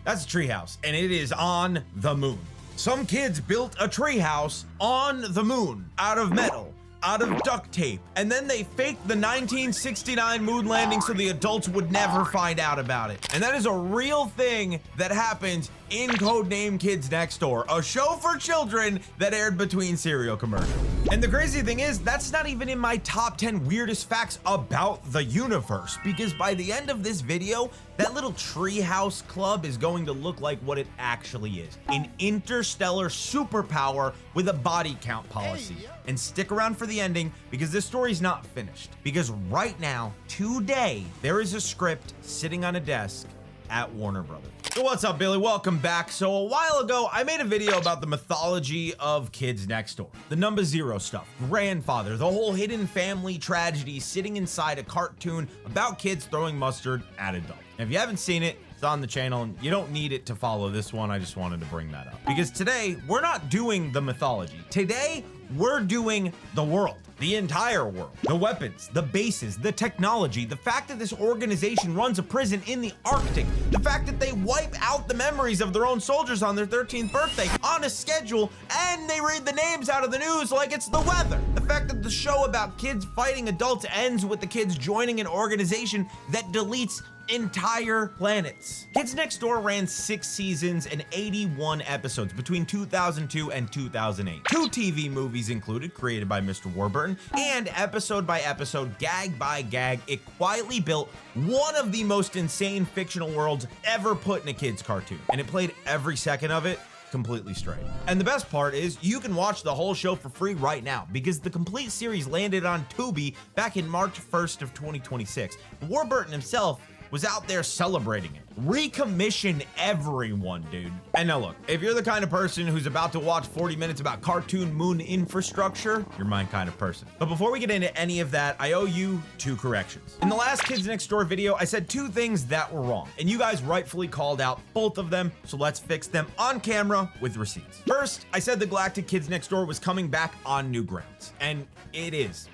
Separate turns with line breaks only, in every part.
That's a treehouse, and it is on the moon. Some kids built a treehouse on the moon out of metal, out of duct tape, and then they faked the 1969 moon landing so the adults would never find out about it. And that is a real thing that happened in Codename Kids Next Door, a show for children that aired between cereal commercials. And the crazy thing is, that's not even in my top 10 weirdest facts about the universe, because by the end of this video, that little treehouse club is going to look like what it actually is, an interstellar superpower with a body count policy. And stick around for the ending, because this story's not finished. Because right now, today, there is a script sitting on a desk at Warner Brothers. So what's up, Billy? Welcome back. So a while ago, I made a video about the mythology of Kids Next Door. The number zero stuff, grandfather, the whole hidden family tragedy sitting inside a cartoon about kids throwing mustard at adults. And if you haven't seen it, it's on the channel, and you don't need it to follow this one. I just wanted to bring that up. Because today, we're not doing the mythology. Today, we're doing the world. The entire world. The weapons, the bases, the technology, the fact that this organization runs a prison in the Arctic, the fact that they wipe out the memories of their own soldiers on their 13th birthday on a schedule, and they read the names out of the news like it's the weather. The fact that the show about kids fighting adults ends with the kids joining an organization that deletes entire planets. Kids Next Door ran 6 seasons and 81 episodes between 2002 and 2008. 2 TV movies included, created by Mr. Warburton, and episode by episode, gag by gag, it quietly built one of the most insane fictional worlds ever put in a kid's cartoon. And it played every second of it completely straight. And the best part is you can watch the whole show for free right now, because the complete series landed on Tubi back in March 1st of 2026. Warburton himself was out there celebrating it. Recommission everyone, dude. And now look, if you're the kind of person who's about to watch 40 minutes about cartoon moon infrastructure, you're my kind of person. But before we get into any of that, I owe you 2 corrections. In the last Kids Next Door video, I said 2 things that were wrong, and you guys rightfully called out both of them, so let's fix them on camera with receipts. First, I said the Galactic Kids Next Door was coming back on Newgrounds, and it is.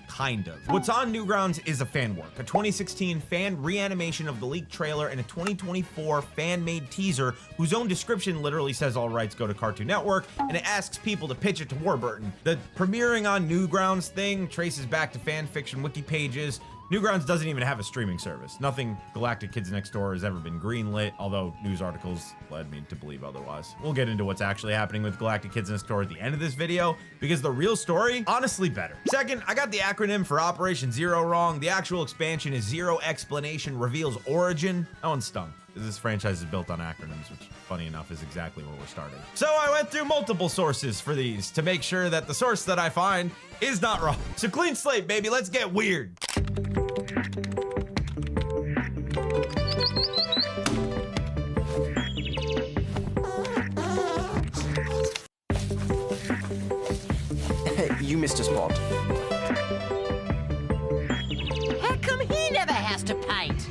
Kind of. What's on Newgrounds is a fan work, a 2016 fan reanimation of the leaked trailer, and a 2024 fan-made teaser whose own description literally says all rights go to Cartoon Network, and it asks people to pitch it to Warburton. The premiering on Newgrounds thing traces back to fan fiction wiki pages. Newgrounds doesn't even have a streaming service. Nothing Galactic Kids Next Door has ever been greenlit, although news articles led me to believe otherwise. We'll get into what's actually happening with Galactic Kids Next Door at the end of this video, because the real story, honestly, better. Second, I got the acronym for Operation Zero wrong. The actual expansion is Zero Explanation Reveals Origin. That one stung. This franchise is built on acronyms, which, funny enough, is exactly where we're starting. So I went through multiple sources for these to make sure that the source that I find is not wrong. So clean slate, baby, let's get weird.
You missed a spot.
How come he never has to paint?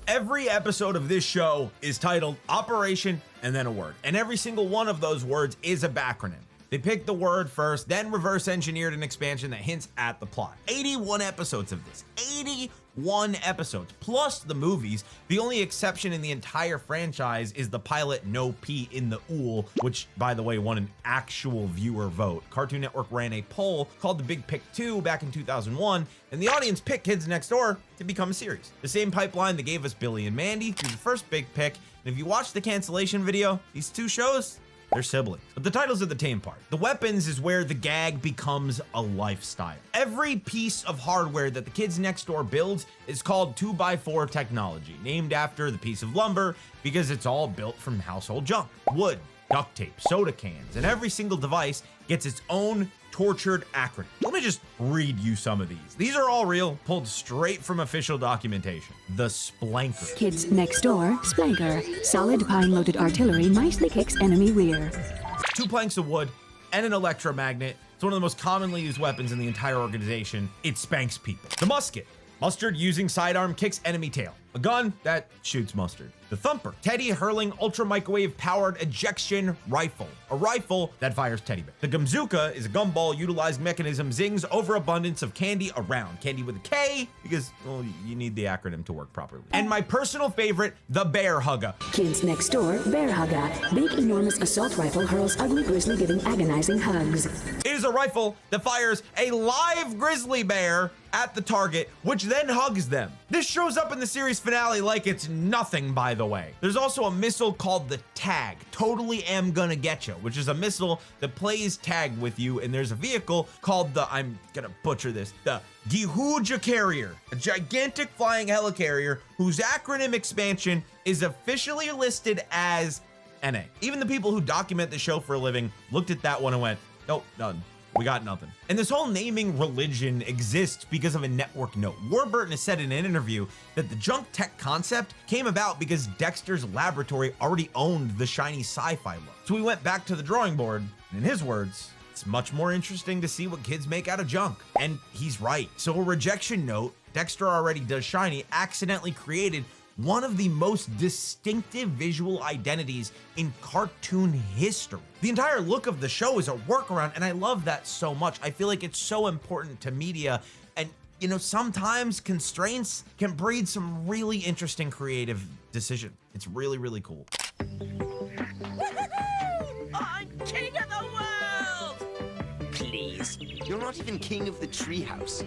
Every episode of this show is titled Operation and then a word. And every single one of those words is a backronym. They picked the word first, then reverse engineered an expansion that hints at the plot. 81 episodes of this. 81 episodes, plus the movies. The only exception in the entire franchise is the pilot No P in the Ool, which, by the way, won an actual viewer vote. Cartoon Network ran a poll called The Big Pick 2 back in 2001, and the audience picked Kids Next Door to become a series. The same pipeline that gave us Billy and Mandy through the first Big Pick. And if you watch the cancellation video, these 2 shows, they're siblings. But the titles are the tame part. The weapons is where the gag becomes a lifestyle. Every piece of hardware that the Kids Next Door builds is called 2x4 technology, named after the piece of lumber because it's all built from household junk. Wood, duct tape, soda cans, and every single device gets its own tortured acronym. Let me just read you some of these. These are all real, pulled straight from official documentation. The Splanker.
Kids Next Door, Splanker. Solid pine-loaded artillery nicely kicks enemy rear.
2 planks of wood and an electromagnet. It's one of the most commonly used weapons in the entire organization. It spanks people. The Musket. Mustard using sidearm kicks enemy tail. a gun that shoots mustard. The Thumper, Teddy hurling ultra microwave powered ejection rifle, a rifle that fires teddy bear. The Gumzuka is a gumball utilized mechanism, zings overabundance of candy around. Candy with a K, because, well, you need the acronym to work properly. And my personal favorite, the Bear Hugger.
Kids next door, bear hugger. Big enormous assault rifle hurls ugly grizzly giving agonizing hugs.
It is a rifle that fires a live grizzly bear at the target, which then hugs them. This shows up in the series finale like it's nothing, by the way. There's also a missile called the Tag, Totally Am Gonna Getcha, which is a missile that plays tag with you, and there's a vehicle called the, I'm gonna butcher this, the Gihuja Carrier, a gigantic flying helicarrier whose acronym expansion is officially listed as NA. Even the people who document the show for a living looked at that one and went, nope, none. We got nothing. And this whole naming religion exists because of a network note. Warburton has said in an interview that the junk tech concept came about because Dexter's laboratory already owned the shiny sci-fi look. So we went back to the drawing board, and in his words, it's much more interesting to see what kids make out of junk. And he's right. So a rejection note, Dexter already does shiny, accidentally created one of the most distinctive visual identities in cartoon history. The entire look of the show is a workaround, and I love that so much. I feel like it's so important to media, and you know, sometimes constraints can breed some really interesting creative decision. It's really, really cool.
I'm king of the world!
Please, you're not even king of the treehouse.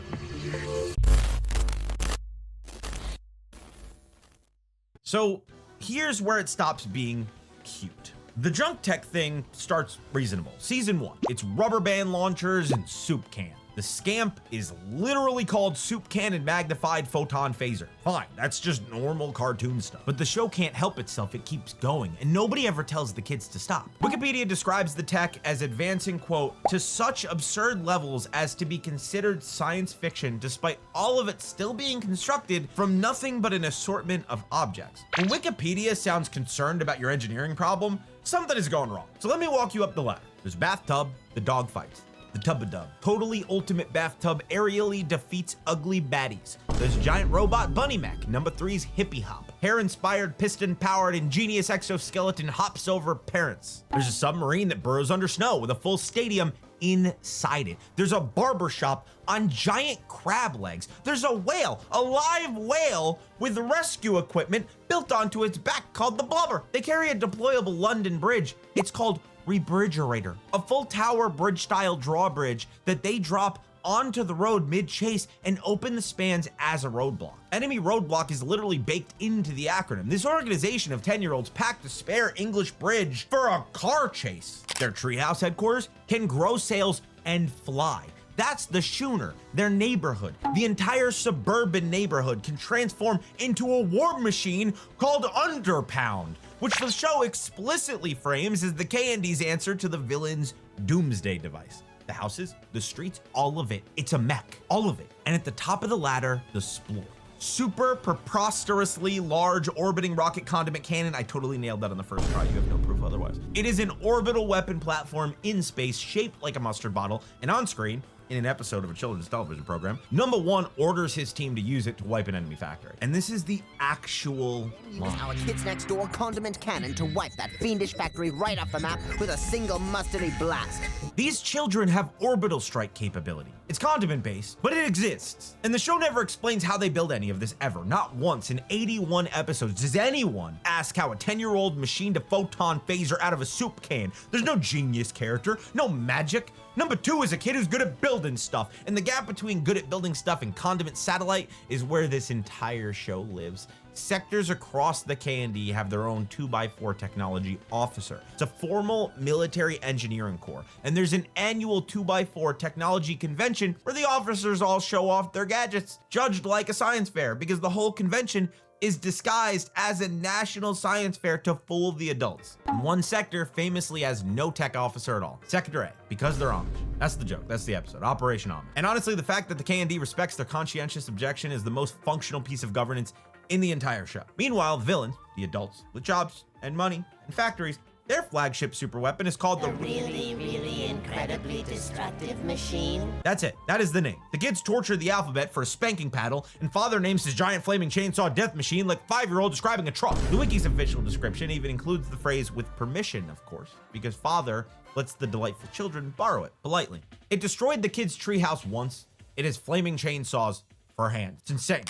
So here's where it stops being cute. The junk tech thing starts reasonable. Season 1, it's rubber band launchers and soup can. The scamp is literally called Soup Cannon Magnified Photon Phaser. Fine, that's just normal cartoon stuff. But the show can't help itself, it keeps going, and nobody ever tells the kids to stop. Wikipedia describes the tech as advancing, quote, to such absurd levels as to be considered science fiction, despite all of it still being constructed from nothing but an assortment of objects. When Wikipedia sounds concerned about your engineering problem, something is going wrong. So let me walk you up the ladder. There's bathtub, the dog fights. The Tub-a-Dub, totally ultimate bathtub, aerially defeats ugly baddies. There's giant robot bunny mech, number 3's hippie hop. Hair-inspired, piston-powered, ingenious exoskeleton hops over parents. There's a submarine that burrows under snow with a full stadium inside it. There's a barber shop on giant crab legs. There's a whale, a live whale with rescue equipment built onto its back called the Blubber. They carry a deployable London Bridge. It's called Rebridgerator, a full tower bridge style drawbridge that they drop onto the road mid-chase and open the spans as a roadblock. Enemy roadblock is literally baked into the acronym. This organization of 10-year-olds packed a spare English bridge for a car chase. Their Treehouse headquarters can grow sales and fly. That's the Schooner, their neighborhood. The entire suburban neighborhood can transform into a war machine called Underpound, which the show explicitly frames as the K&D's answer to the villain's doomsday device. The houses, the streets, all of it. It's a mech, all of it. And at the top of the ladder, the Splore. Super preposterously large orbiting rocket condiment cannon. I totally nailed that on the first try. You have no proof otherwise. It is an orbital weapon platform in space shaped like a mustard bottle, and on screen, in an episode of a children's television program, number 1 orders his team to use it to wipe an enemy factory. And this is the actual line.
Our kids next door condiment cannon to wipe that fiendish factory right off the map with a single mustardy blast.
These children have orbital strike capability. It's condiment based, but it exists. And the show never explains how they build any of this ever. Not once in 81 episodes does anyone ask how a 10-year-old machined a photon phaser out of a soup can. There's no genius character, no magic. Number 2 is a kid who's good at building stuff, and the gap between good at building stuff and condiment satellite is where this entire show lives. Sectors across the K&D have their own 2x4 technology officer. It's a formal military engineering corps, and there's an annual 2x4 technology convention where the officers all show off their gadgets, judged like a science fair, because the whole convention is disguised as a national science fair to fool the adults. And one sector famously has no tech officer at all. Sector A, because they're Amish. That's the joke, that's the episode, Operation Amish. And honestly, the fact that the K&D respects their conscientious objection is the most functional piece of governance in the entire show. Meanwhile, the villains, the adults with jobs and money and factories, their flagship super weapon is called the
Really, really incredibly destructive machine?
That's it. That is the name. The kids torture the alphabet for a spanking paddle, and father names his giant flaming chainsaw death machine like 5-year-old describing a truck. The wiki's official description even includes the phrase "with permission," of course, because father lets the delightful children borrow it politely. It destroyed the kids' treehouse once. It has flaming chainsaws for hands. It's insane.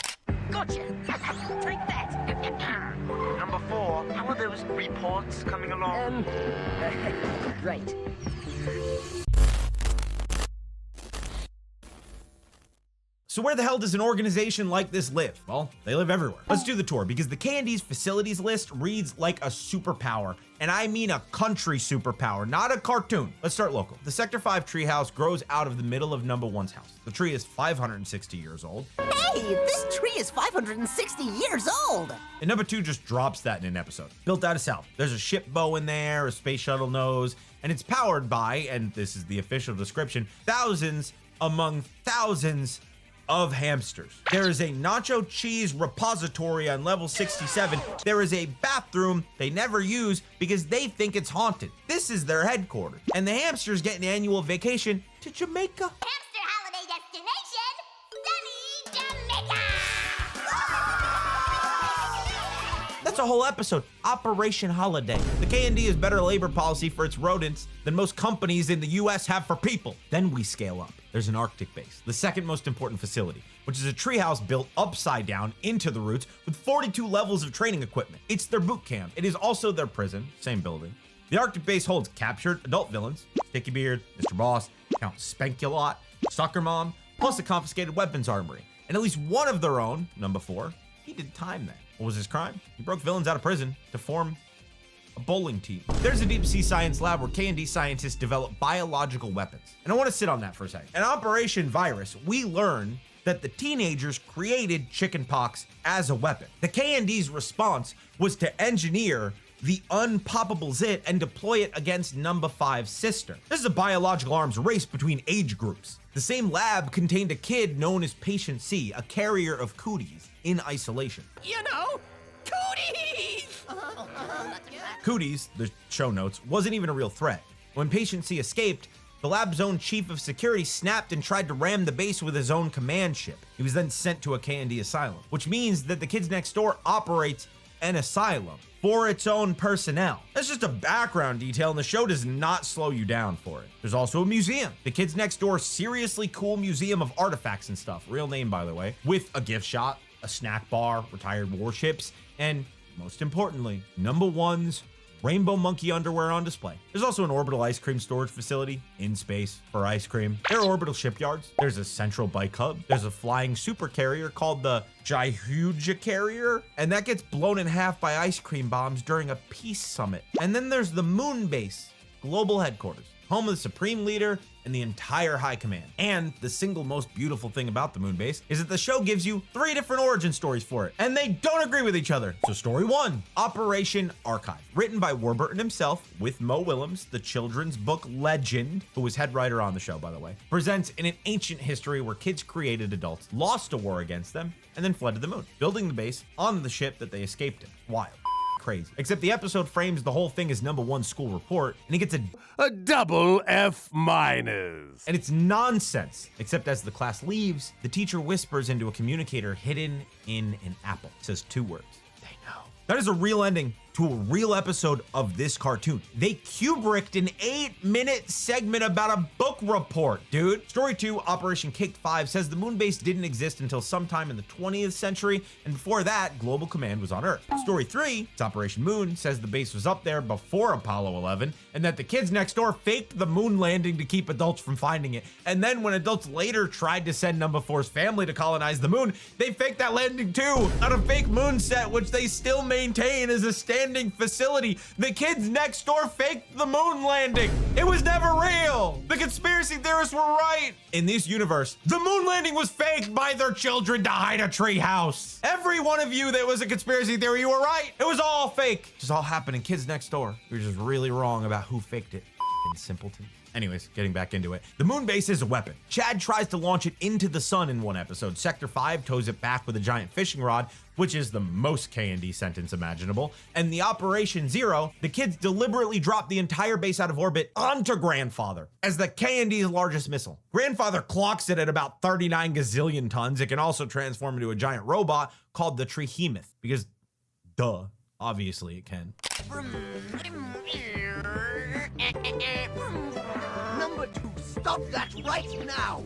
Gotcha! Take that! Number 4, how are those reports coming along?
Right.
So where the hell does an organization like this live? Well, they live everywhere. Let's do the tour, because the Candy's facilities list reads like a superpower, and I mean a country superpower, not a cartoon. Let's start local. The Sector 5 treehouse grows out of the middle of number 1's house. The tree is 560 years old.
Hey, this tree is 560 years old!
And number 2 just drops that in an episode. Built out of South. There's a ship bow in there, a space shuttle nose, and it's powered by, and this is the official description, thousands among thousands of hamsters. There is a nacho cheese repository on level 67. There is a bathroom they never use because they think it's haunted. This is their headquarters. And the hamsters get an annual vacation to Jamaica.
Hamster holiday destination, sunny Jamaica!
That's a whole episode. Operation Holiday. The K&D is better labor policy for its rodents than most companies in the US have for people. Then we scale up. There's an Arctic base, the second most important facility, which is a treehouse built upside down into the roots with 42 levels of training equipment. It's their boot camp. It is also their prison, same building. The Arctic base holds captured adult villains, Sticky Beard, Mr. Boss, Count Spankulot, Sucker Mom, plus a confiscated weapons armory. And at least one of their own, number 4, he did time there. What was his crime? He broke villains out of prison to form a bowling team. There's a deep sea science lab where K&D scientists develop biological weapons. And I want to sit on that for a second. In Operation Virus, we learn that the teenagers created chickenpox as a weapon. The K&D's response was to engineer the unpoppable zit and deploy it against number 5's sister. This is a biological arms race between age groups. The same lab contained a kid known as Patient C, a carrier of cooties in isolation.
You know, cooties!
Cooties, the show notes, wasn't even a real threat. When Patient C escaped, the lab's own chief of security snapped and tried to ram the base with his own command ship. He was then sent to a K&D asylum, which means that the Kids Next Door operates an asylum for its own personnel. That's just a background detail, and the show does not slow you down for it. There's also a museum. The Kids Next Door Seriously Cool Museum of Artifacts and Stuff, real name by the way, with a gift shop, a snack bar, retired warships, and most importantly, number 1's rainbow monkey underwear on display. There's also an orbital ice cream storage facility in space for ice cream. There are orbital shipyards. There's a central bike hub. There's a flying super carrier called the Jihuja Carrier, and that gets blown in half by ice cream bombs during a peace summit. And then there's the moon base, global headquarters, home of the Supreme Leader and the entire High Command. And the single most beautiful thing about the moon base is that the show gives you 3 different origin stories for it, and they don't agree with each other. So story 1, Operation Archive, written by Warburton himself with Mo Willems, the children's book legend, who was head writer on the show, by the way, presents in an ancient history where kids created adults, lost a war against them, and then fled to the moon, building the base on the ship that they escaped in. Wild. Crazy. Except the episode frames the whole thing as number 1's school report, and he gets
a double F-. And
it's nonsense. Except as the class leaves, the teacher whispers into a communicator hidden in an apple. It says 2 words. They know. That is a real ending to a real episode of this cartoon. They Kubricked an 8-minute segment about a book report, dude. Story 2, Operation Cake 5, says the moon base didn't exist until sometime in the 20th century, and before that, Global Command was on Earth. Story 3, it's Operation Moon, says the base was up there before Apollo 11, and that the Kids Next Door faked the moon landing to keep adults from finding it. And then when adults later tried to send number 4's family to colonize the moon, they faked that landing too, on a fake moon set, which they still maintain as a standing facility. The Kids Next Door faked the moon landing. It was never real. The conspiracy theorists were right. In this universe, the moon landing was faked by their children to hide a treehouse. Every one of you that was a conspiracy theory, you were right. It was all fake. It just all happened in Kids Next Door. You're just really wrong about who faked it. Simpletons. Anyways, getting back into it. The moon base is a weapon. Chad tries to launch it into the sun in one episode. Sector 5 tows it back with a giant fishing rod, which is the most K&D sentence imaginable. And the Operation Zero, the kids deliberately drop the entire base out of orbit onto Grandfather as the K&D's largest missile. Grandfather clocks it at about 39 gazillion tons. It can also transform into a giant robot called the Treehouse, because duh, obviously it can.
Number 2, stop that right now!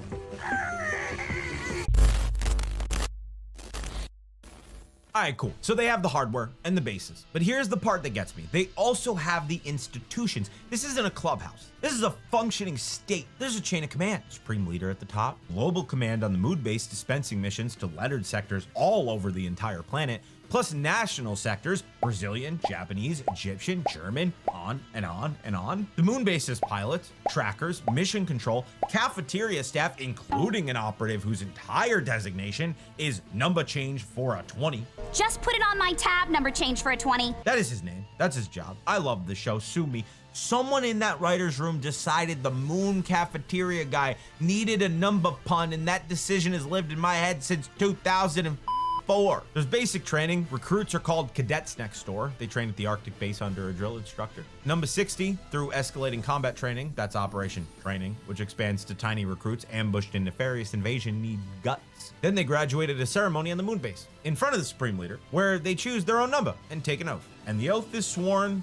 All right, cool. So they have the hardware and the bases. But here's the part that gets me. They also have the institutions. This isn't a clubhouse. This is a functioning state. There's a chain of command. Supreme Leader at the top. Global command on the moon base, dispensing missions to lettered sectors all over the entire planet. Plus national sectors, Brazilian, Japanese, Egyptian, German, on and on and on. The moon base's pilots, trackers, mission control, cafeteria staff, including an operative whose entire designation is number change for a 20.
Just put it on my tab, number change for a 20.
That is his name. That's his job. I love the show. Sue me. Someone in that writer's room decided the moon cafeteria guy needed a number pun, and that decision has lived in my head since 2004. There's basic training. Recruits are called cadets next door. They train at the Arctic base under a drill instructor. Number 60 through escalating combat training. That's Operation Training, which expands to tiny recruits ambushed in nefarious invasion need guts. Then they graduate at a ceremony on the moon base in front of the Supreme Leader, where they choose their own number and take an oath. And the oath is sworn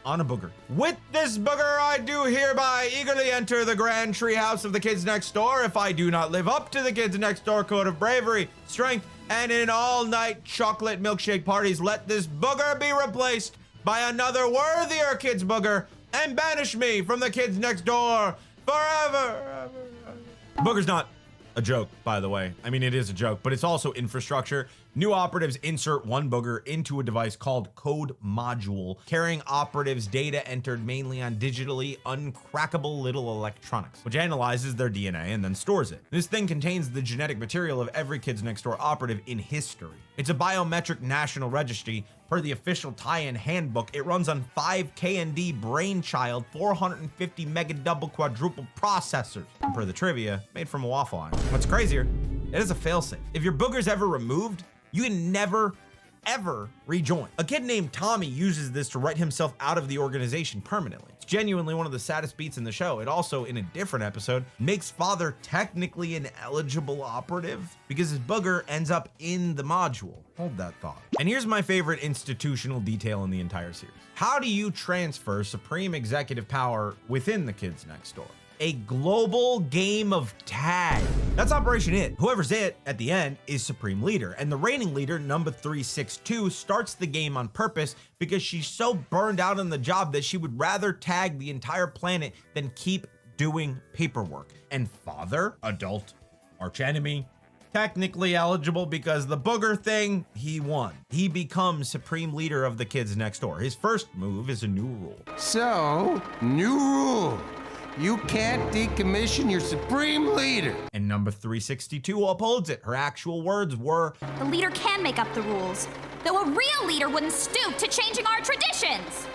on a booger. With this booger, I do hereby eagerly enter the grand treehouse of the kids next door. If I do not live up to the kids next door code of bravery, strength, and in all-night chocolate milkshake parties, let this booger be replaced by another worthier kids booger and banish me from the kids next door forever. Booger's not a joke, by the way. I mean, it is a joke, but it's also infrastructure. New operatives insert one booger into a device called Code Module, carrying operatives' data entered mainly on digitally uncrackable little electronics, which analyzes their DNA and then stores it. This thing contains the genetic material of every Kids Next Door operative in history. It's a biometric national registry. Per the official tie-in handbook, it runs on 5 K&D Brainchild 450 mega double quadruple processors. And per the trivia, made from a waffle iron. What's crazier, it is a failsafe. If your booger's ever removed, you can never, ever rejoin. A kid named Tommy uses this to write himself out of the organization permanently. It's genuinely one of the saddest beats in the show. It also, in a different episode, makes Father technically an eligible operative because his booger ends up in the module. Hold that thought. And here's my favorite institutional detail in the entire series. How do you transfer supreme executive power within the Kids Next Door? A global game of tag. That's Operation It. Whoever's it at the end is Supreme Leader, and the reigning leader, number 362, starts the game on purpose because she's so burned out on the job that she would rather tag the entire planet than keep doing paperwork. And Father, adult archenemy, technically eligible because the booger thing, he won. He becomes Supreme Leader of the Kids Next Door. His first move is a new rule.
So, new rule. You can't decommission your supreme leader.
And number 362 upholds it. Her actual words were,
The leader can make up the rules, though a real leader wouldn't stoop to changing our traditions.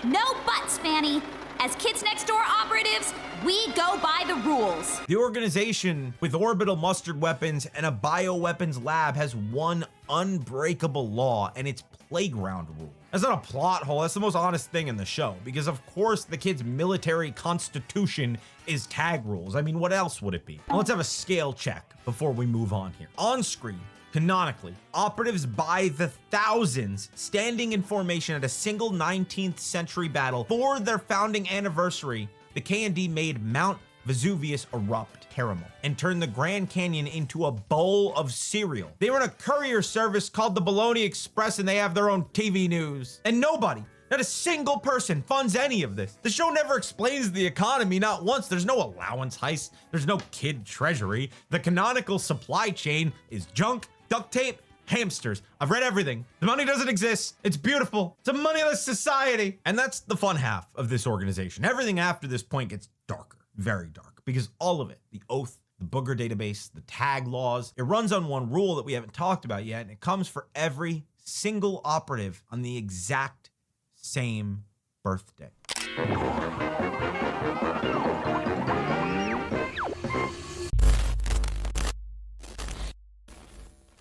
No buts, Fanny. As Kids Next Door operatives, we go by the rules.
The organization with orbital mustard weapons and a bioweapons lab has one unbreakable law, and it's playground rule. That's not a plot hole, that's the most honest thing in the show, because of course the kids' military constitution is tag rules. I mean, what else would it be? Now, let's have a scale check before we move on here. On screen, canonically, operatives by the thousands standing in formation at a single 19th century battle for their founding anniversary, the K&D made Mount Vesuvius erupt, caramel, and turned the Grand Canyon into a bowl of cereal. They run a courier service called the Bologna Express, and they have their own TV news. And nobody, not a single person, funds any of this. The show never explains the economy, not once. There's no allowance heist. There's no kid treasury. The canonical supply chain is junk, duct tape, hamsters. I've read everything. The money doesn't exist. It's beautiful. It's a moneyless society. And that's the fun half of this organization. Everything after this point gets darker, very dark, because all of it, the oath, the booger database, the tag laws, it runs on one rule that we haven't talked about yet, and it comes for every single operative on the exact same birthday.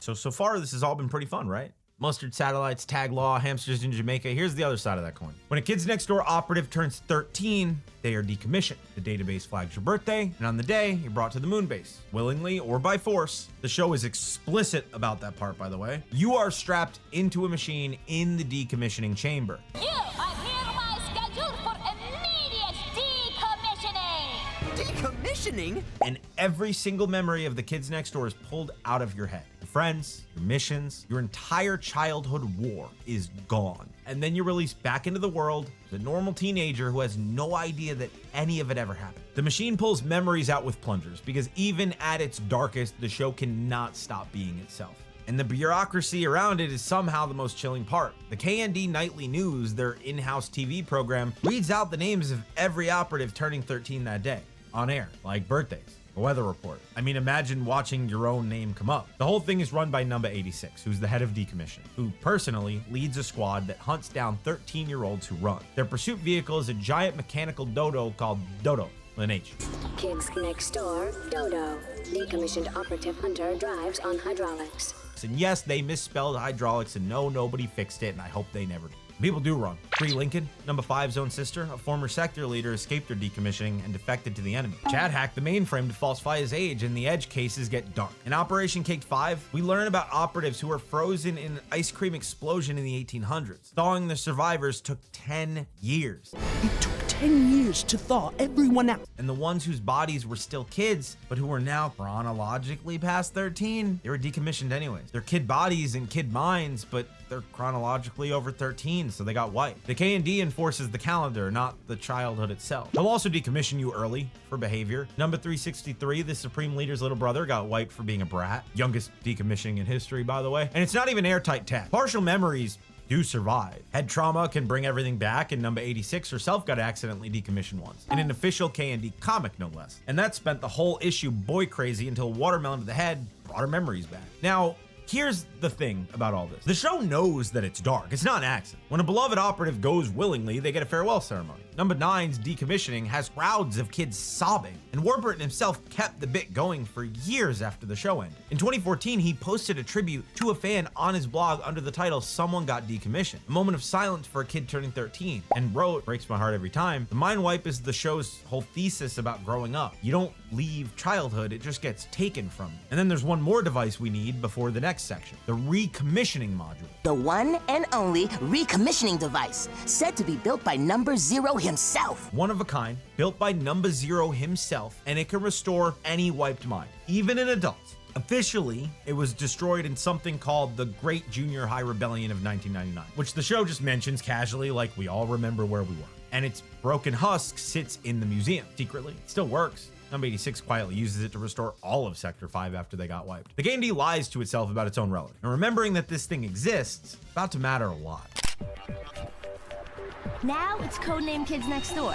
So far, this has all been pretty fun, right? Mustard satellites, tag law, hamsters in Jamaica. Here's the other side of that coin. When a Kids Next Door operative turns 13, they are decommissioned. The database flags your birthday, and on the day, you're brought to the moon base, willingly or by force. The show is explicit about that part, by the way. You are strapped into a machine in the decommissioning chamber.
You are hereby scheduled for immediate decommissioning!
Decommissioning?
And every single memory of the Kids Next Door is pulled out of your head. Your friends, your missions, your entire childhood war is gone. And then you're released back into the world as a normal teenager who has no idea that any of it ever happened. The machine pulls memories out with plungers because even at its darkest, the show cannot stop being itself. And the bureaucracy around it is somehow the most chilling part. The KND Nightly News, their in-house TV program, reads out the names of every operative turning 13 that day on air, like birthdays. A weather report. I mean, imagine watching your own name come up. The whole thing is run by Number 86, who's the head of decommission, who personally leads a squad that hunts down 13-year-olds who run. Their pursuit vehicle is a giant mechanical dodo called Dodo, with an H.
Kids Next Door, Dodo. Decommissioned operative hunter drives on hydraulics.
And yes, they misspelled hydraulics, and no, nobody fixed it, and I hope they never do. People do run. Free Lincoln, Number 5's own sister, a former sector leader, escaped her decommissioning and defected to the enemy. Chad hacked the mainframe to falsify his age, and the edge cases get dark. In Operation Cake 5, we learn about operatives who were frozen in an ice cream explosion in the 1800s. Thawing the survivors took 10 years.
It took 10 years to thaw everyone out.
And the ones whose bodies were still kids, but who were now chronologically past 13, they were decommissioned anyways. They're kid bodies and kid minds, but they're chronologically over 13, so they got wiped. The KND enforces the calendar, not the childhood itself. They'll also decommission you early for behavior. Number 363, the Supreme Leader's little brother, got wiped for being a brat. Youngest decommissioning in history, by the way. And it's not even airtight tech. Partial memories do survive. Head trauma can bring everything back, and Number 86 herself got accidentally decommissioned once. In an official KND comic, no less. And that spent the whole issue boy crazy until a watermelon to the head brought her memories back. Now, here's the thing about all this. The show knows that it's dark. It's not an accident. When a beloved operative goes willingly, they get a farewell ceremony. Number 9's decommissioning has crowds of kids sobbing, and Warburton himself kept the bit going for years after the show ended. In 2014, he posted a tribute to a fan on his blog under the title "Someone Got Decommissioned," a moment of silence for a kid turning 13, and wrote, breaks my heart every time, the mind wipe is the show's whole thesis about growing up. You don't leave childhood, it just gets taken from you. And then there's one more device we need before the next section, the recommissioning module.
The one and only recommissioning device, said to be built by Number 0 himself.
One of a kind, built by Number 0 himself, and it can restore any wiped mind, even in adults. Officially, it was destroyed in something called the Great Junior High Rebellion of 1999, which the show just mentions casually like we all remember where we were. And its broken husk sits in the museum. Secretly, it still works. Number 86 quietly uses it to restore all of Sector 5 after they got wiped. The KND lies to itself about its own relic, and remembering that this thing exists is about to matter a lot.
Now it's codename Kids Next Door.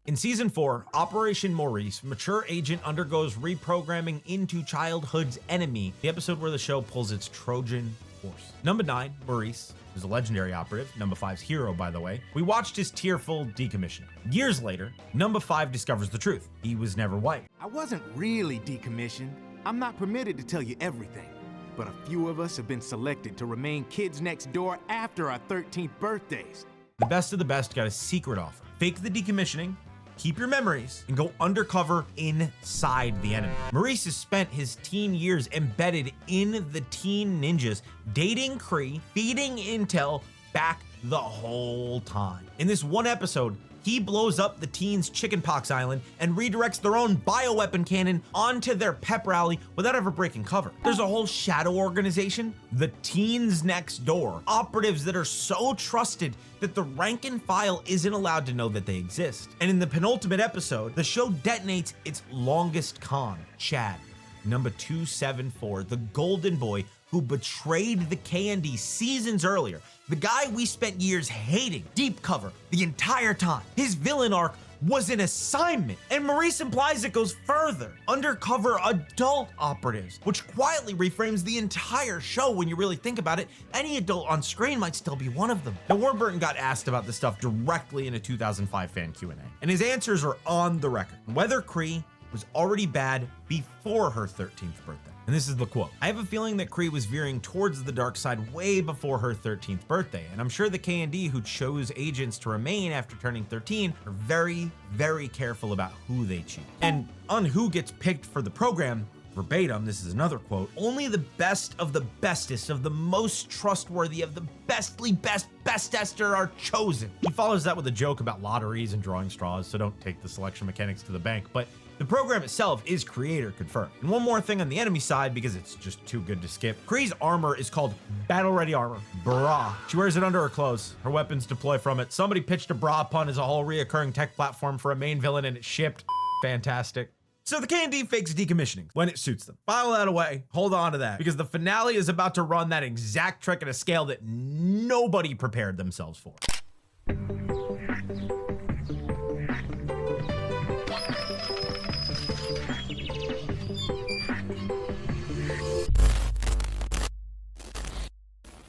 In Season 4, Operation Maurice, mature agent undergoes reprogramming into childhood's enemy, the episode where the show pulls its Trojan horse. Number 9, Maurice, who's a legendary operative, Number 5's hero, by the way, we watched his tearful decommission. Years later, Number 5 discovers the truth. He was never wiped.
I wasn't really decommissioned. I'm not permitted to tell you everything, but a few of us have been selected to remain Kids Next Door after our 13th birthdays.
The best of the best got a secret offer. Fake the decommissioning, keep your memories, and go undercover inside the enemy. Maurice has spent his teen years embedded in the teen ninjas, dating Kree, feeding intel back the whole time. In this one episode, he blows up the teens' chickenpox island and redirects their own bioweapon cannon onto their pep rally without ever breaking cover. There's a whole shadow organization, the Teens Next Door, operatives that are so trusted that the rank and file isn't allowed to know that they exist. And in the penultimate episode, the show detonates its longest con, Chad, Number 274, the golden boy who betrayed the KND seasons earlier. The guy we spent years hating, deep cover, the entire time. His villain arc was an assignment. And Maurice implies it goes further. Undercover adult operatives, which quietly reframes the entire show when you really think about it. Any adult on screen might still be one of them. Now, Warburton got asked about this stuff directly in a 2005 fan Q&A, and his answers are on the record. Whether Cree was already bad before her 13th birthday. And this is the quote. I have a feeling that Cree was veering towards the dark side way before her 13th birthday, and I'm sure the K&D who chose agents to remain after turning 13 are very, very careful about who they choose. And on who gets picked for the program, verbatim, this is another quote, only the best of the bestest of the most trustworthy of the bestester are chosen. He follows that with a joke about lotteries and drawing straws, so don't take the selection mechanics to the bank, but the program itself is creator confirmed. And one more thing on the enemy side, because it's just too good to skip. Kree's armor is called Battle Ready Armor, bra. She wears it under her clothes. Her weapons deploy from it. Somebody pitched a bra pun as a whole reoccurring tech platform for a main villain and it shipped. Fantastic. So the K&D fakes decommissioning when it suits them. File that away, hold on to that, because the finale is about to run that exact trick at a scale that nobody prepared themselves for.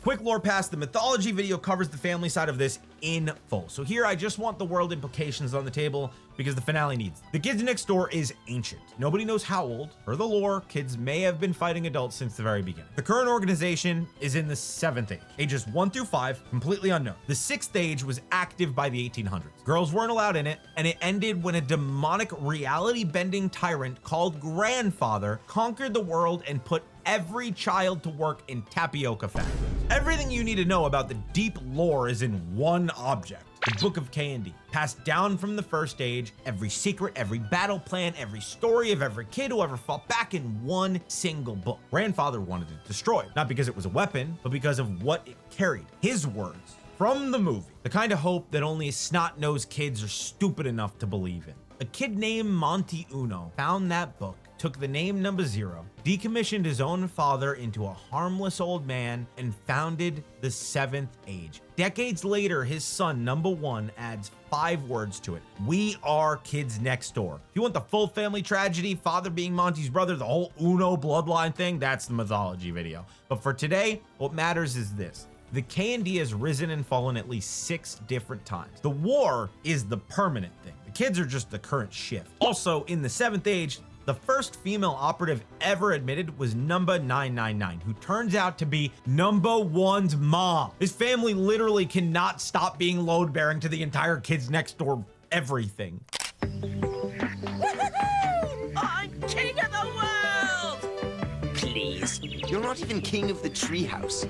Quick lore pass, the mythology video covers the family side of this in full. So here I just want the world implications on the table because the finale needs them. The Kids Next Door is ancient. Nobody knows how old. Per the lore, kids may have been fighting adults since the very beginning. The current organization is in the 7th age, ages 1 through 5, completely unknown. The 6th age was active by the 1800s. Girls weren't allowed in it, and it ended when a demonic reality-bending tyrant called Grandfather conquered the world and put every child to work in tapioca factories. Everything you need to know about the deep lore is in one object, the Book of K&D, passed down from the first age, every secret, every battle plan, every story of every kid who ever fought back in one single book. Grandfather wanted it destroyed, not because it was a weapon, but because of what it carried. His words from the movie, the kind of hope that only snot-nosed kids are stupid enough to believe in. A kid named Monty Uno found that book, took the name Number Zero, decommissioned his own father into a harmless old man, and founded the 7th age. Decades later, his son, Number One, adds 5 words to it. We are Kids Next Door. If you want the full family tragedy, father being Monty's brother, the whole Uno bloodline thing, that's the mythology video. But for today, what matters is this. The K&D has risen and fallen at least 6 different times. The war is the permanent thing. The kids are just the current shift. Also, in the 7th age, the first female operative ever admitted was Number 999, who turns out to be Number One's mom. His family literally cannot stop being load-bearing to the entire Kids Next Door everything.
I'm king of the world!
Please, you're not even king of the Treehouse.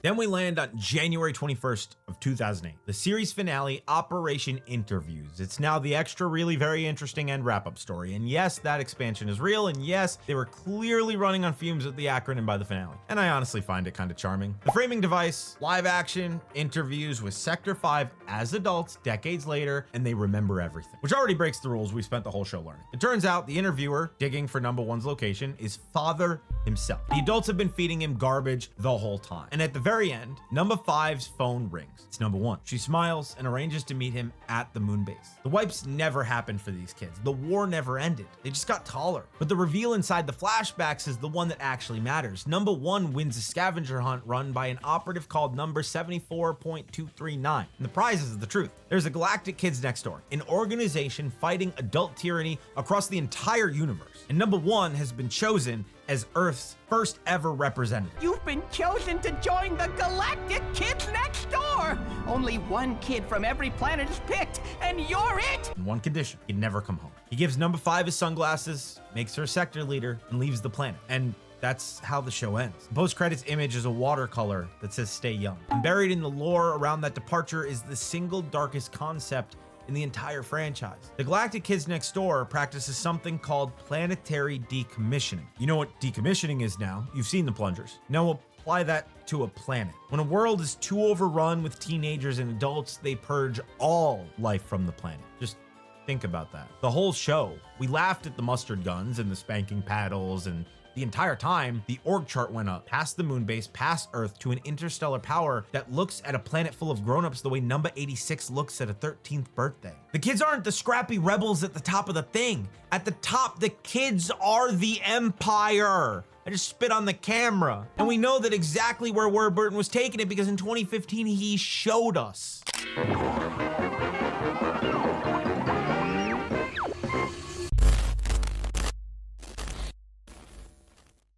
Then we land on January 21st of 2008, the series finale, Operation Interviews. It's now the extra, really very interesting end wrap-up story. And yes, that expansion is real. And yes, they were clearly running on fumes with the Acronym by the finale. And I honestly find it kind of charming. The framing device, live action, interviews with Sector 5 as adults decades later, and they remember everything, which already breaks the rules we spent the whole show learning. It turns out the interviewer digging for Number One's location is Father himself. The adults have been feeding him garbage the whole time. And at the very end, Number 5's phone rings. It's Number One. She smiles and arranges to meet him at the moon base. The wipes never happened for these kids. The war never ended. They just got taller. But the reveal inside the flashbacks is the one that actually matters. Number One wins a scavenger hunt run by an operative called Number 74.239. And the prize is the truth. There's a galactic Kids Next Door, an organization fighting adult tyranny across the entire universe. And Number One has been chosen as Earth's first ever representative.
You've been chosen to join the Galactic Kids Next Door! Only one kid from every planet is picked, and you're it!
On one condition, he'd never come home. He gives Number 5 his sunglasses, makes her sector leader, and leaves the planet. And that's how the show ends. The post-credits image is a watercolor that says stay young. And buried in the lore around that departure is the single darkest concept in the entire franchise. The Galactic Kids Next Door practices something called planetary decommissioning. You know what decommissioning is now. You've seen the plungers. Now apply that to a planet. When a world is too overrun with teenagers and adults, they purge all life from the planet. Just think about that. The whole show, we laughed at the mustard guns and the spanking paddles and The entire time, the org chart went up, past the moon base, past Earth, to an interstellar power that looks at a planet full of grown-ups the way number 86 looks at a 13th birthday. The kids aren't the scrappy rebels at the top of the thing. At the top, the kids are the Empire. I just spit on the camera. And we know that exactly where Warburton was taking it because in 2015, he showed us.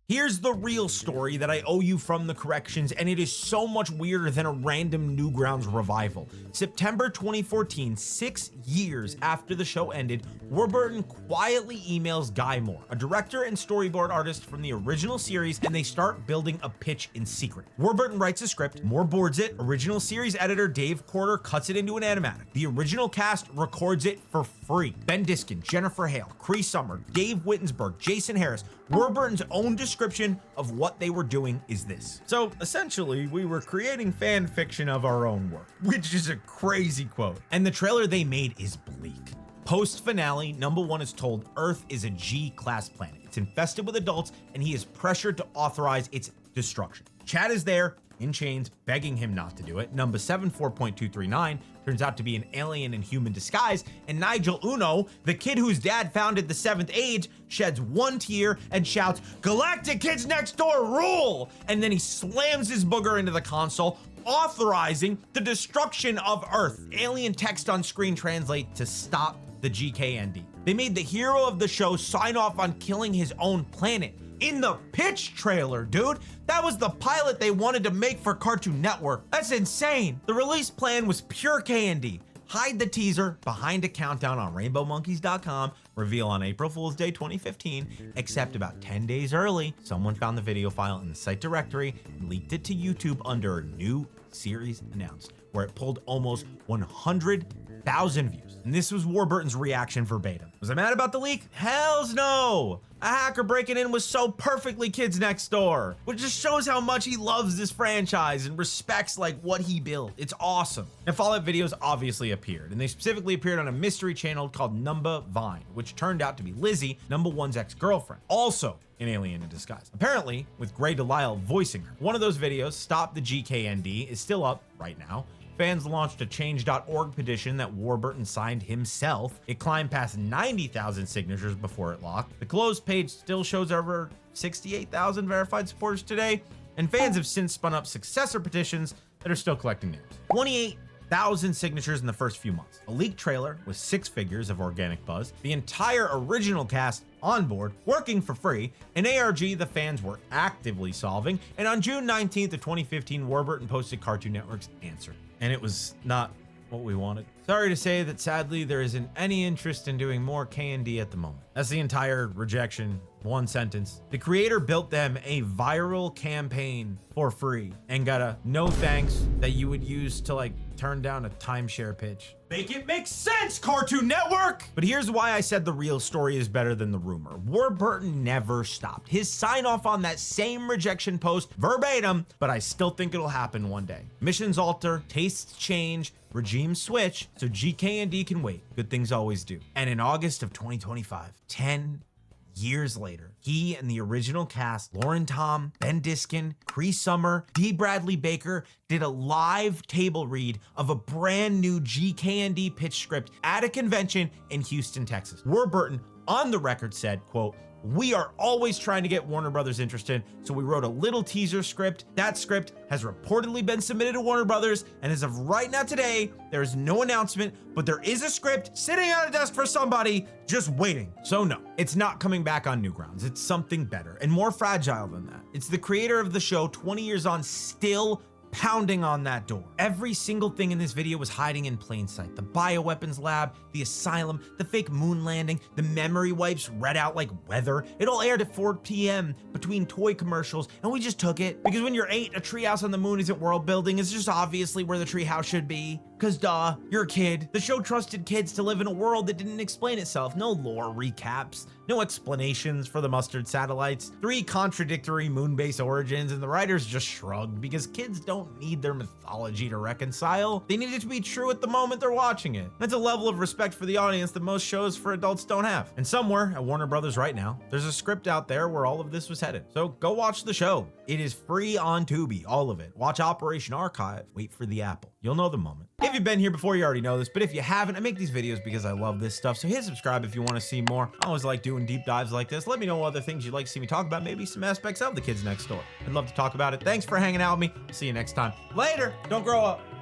Here's the real story that I owe you from the corrections, and it is so much weirder than a random Newgrounds revival. September 2014, 6 years after the show ended, Warburton quietly emails Guy Moore, a director and storyboard artist from the original series, and they start building a pitch in secret. Warburton writes a script, Moore boards it, original series editor Dave Corder cuts it into an animatic. The original cast records it for free. Ben Diskin, Jennifer Hale, Cree Summer, Dave Wittensberg, Jason Harris. Warburton's own description of what they were doing is this. So essentially, we were creating fan fiction of our own work, which is a crazy quote. And the trailer they made is bleak. Post finale, number 1 is told Earth is a G-class planet. It's infested with adults, and he is pressured to authorize its destruction. Chad is there, in chains, begging him not to do it. Number 7, 4.239, turns out to be an alien in human disguise, and Nigel Uno, the kid whose dad founded the 7th Age, sheds one tear and shouts, "Galactic Kids Next Door rule!" And then he slams his booger into the console, authorizing the destruction of Earth. Alien text on screen translate to stop the GKND. They made the hero of the show sign off on killing his own planet. In the pitch trailer, dude. That was the pilot they wanted to make for Cartoon Network. That's insane. The release plan was pure K&D. Hide the teaser behind a countdown on rainbowmonkeys.com, reveal on April Fool's Day 2015, except about 10 days early, someone found the video file in the site directory and leaked it to YouTube under new series announced, where it pulled almost 100,000 views. And this was Warburton's reaction verbatim. Was I mad about the leak? Hells no! A hacker breaking in was so perfectly Kids Next Door, which just shows how much he loves this franchise and respects like what he built. It's awesome. And Fallout videos obviously appeared, and they specifically appeared on a mystery channel called Number Vine, which turned out to be Lizzie, Number One's ex-girlfriend, also an alien in disguise. Apparently, with Gray Delisle voicing her. One of those videos, Stop the GKND, is still up right now. Fans launched a change.org petition that Warburton signed himself. It climbed past 90,000 signatures before it locked. The closed page still shows over 68,000 verified supporters today, and fans have since spun up successor petitions that are still collecting names. 28,000 signatures in the first few months. A leaked trailer with 6 figures of organic buzz, the entire original cast on board, working for free, an ARG the fans were actively solving, and on June 19th of 2015, Warburton posted Cartoon Network's answer. And it was not what we wanted. Sorry to say that sadly there isn't any interest in doing more K&D at the moment. That's the entire rejection. One sentence. The creator built them a viral campaign for free and got a no thanks that you would use to like turn down a timeshare pitch. Make it make sense, Cartoon Network! But here's why I said the real story is better than the rumor. Warburton never stopped. His sign off on that same rejection post verbatim, but I still think it'll happen one day. Missions alter, tastes change, regimes switch, so GK&D can wait. Good things always do. And in August of 2025, 10 years later, he and the original cast, Lauren Tom, Ben Diskin, Cree Summer, D. Bradley Baker, did a live table read of a brand new GK&D pitch script at a convention in Houston, Texas. Warburton, on the record, said, quote, "We are always trying to get Warner Brothers interested, so we wrote a little teaser script. That script has reportedly been submitted to Warner Brothers, and as of right now today, there is no announcement, but there is a script sitting on a desk for somebody just waiting." So no, it's not coming back on Newgrounds. It's something better and more fragile than that. It's the creator of the show 20 years on still pounding on that door. Every single thing in this video was hiding in plain sight. The bioweapons lab, the asylum, the fake moon landing, the memory wipes read out like weather. It all aired at 4 p.m. between toy commercials, and we just took it. Because when you're 8, a treehouse on the moon isn't world building, it's just obviously where the treehouse should be. Cause duh, you're a kid. The show trusted kids to live in a world that didn't explain itself. No lore recaps, no explanations for the mustard satellites, 3 contradictory moon base origins, and the writers just shrugged because kids don't need their mythology to reconcile. They need it to be true at the moment they're watching it. That's a level of respect for the audience that most shows for adults don't have. And somewhere at Warner Brothers right now, there's a script out there where all of this was headed. So go watch the show. It is free on Tubi, all of it. Watch Operation Archive. Wait for the apple. You'll know the moment. If you've been here before, you already know this, but if you haven't, I make these videos because I love this stuff, so hit subscribe if you want to see more. I always like doing deep dives like this. Let me know what other things you'd like to see me talk about, maybe some aspects of The Kids Next Door. I'd love to talk about it. Thanks for hanging out with me. See you next time. Later. Don't grow up.